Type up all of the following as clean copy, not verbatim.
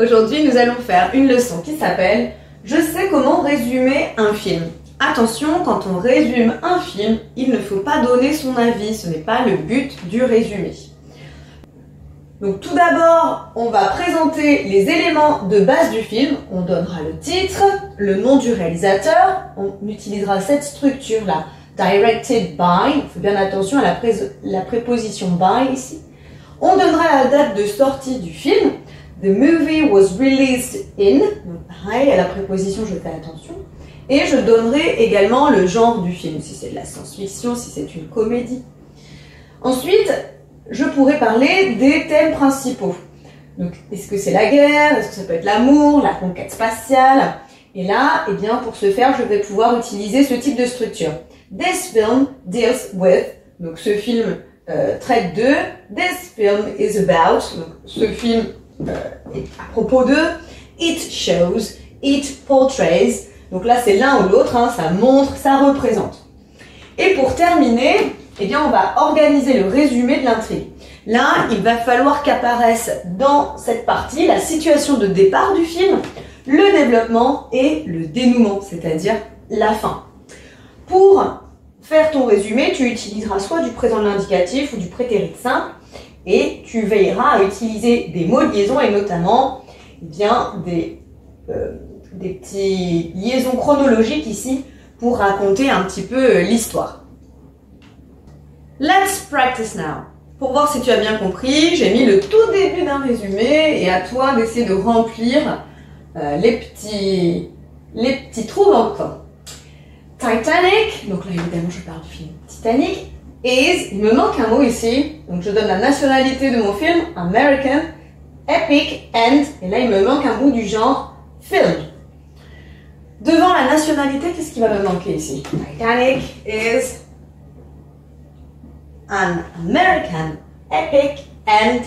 Aujourd'hui, nous allons faire une leçon qui s'appelle « Je sais comment résumer un film ». Attention, quand on résume un film, il ne faut pas donner son avis, ce n'est pas le but du résumé. Donc tout d'abord, on va présenter les éléments de base du film, on donnera le titre, le nom du réalisateur, on utilisera cette structure-là, directed by, on fait bien attention à la préposition by ici. On donnera la date de sortie du film, the movie was released in, donc pareil, à la préposition je fais attention. Et je donnerai également le genre du film, si c'est de la science-fiction, si c'est une comédie. Ensuite, je pourrais parler des thèmes principaux. Donc, est-ce que c'est la guerre? Est-ce que ça peut être l'amour, la conquête spatiale? Et là, eh bien, pour ce faire, je vais pouvoir utiliser ce type de structure. This film deals with, donc ce film traite de, this film is about, donc ce film est à propos de, it shows, it portrays. Donc là, c'est l'un ou l'autre, hein, ça montre, ça représente. Et pour terminer, eh bien, on va organiser le résumé de l'intrigue. Là, il va falloir qu'apparaisse dans cette partie la situation de départ du film, le développement et le dénouement, c'est-à-dire la fin. Pour faire ton résumé, tu utiliseras soit du présent de l'indicatif ou du prétérit simple et tu veilleras à utiliser des mots de liaison et notamment eh bien, des petites liaisons chronologiques ici pour raconter un petit peu l'histoire. Let's practice now. Pour voir si tu as bien compris, j'ai mis le tout début d'un résumé et à toi d'essayer de remplir les petits trous dans le temps. Titanic, donc là évidemment je parle du film Titanic, il me manque un mot ici, donc je donne la nationalité de mon film, American, Epic, and, et là il me manque un mot du genre film. Devant la nationalité, qu'est-ce qui va me manquer ici? Titanic is an American epic and...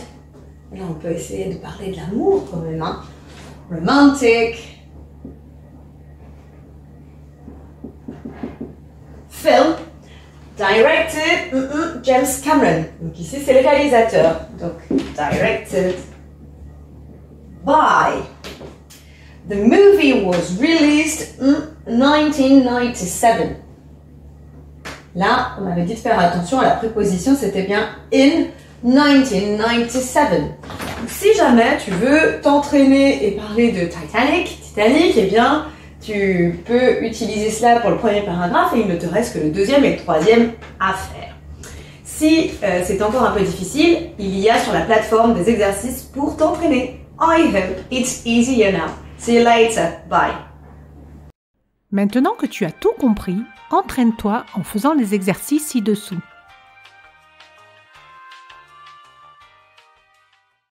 Là, on peut essayer de parler de l'amour quand même, hein? Romantic film directed James Cameron. Donc ici, c'est le réalisateur. Donc, directed by. The movie was released in 1997. Là, on avait dit de faire attention à la préposition, c'était bien in 1997. Si jamais tu veux t'entraîner et parler de Titanic, eh bien, tu peux utiliser cela pour le premier paragraphe et il ne te reste que le deuxième et le troisième à faire. Si c'est encore un peu difficile, il y a sur la plateforme des exercices pour t'entraîner. I hope it's easier now. See you later. Bye. Maintenant que tu as tout compris, entraîne-toi en faisant les exercices ci-dessous.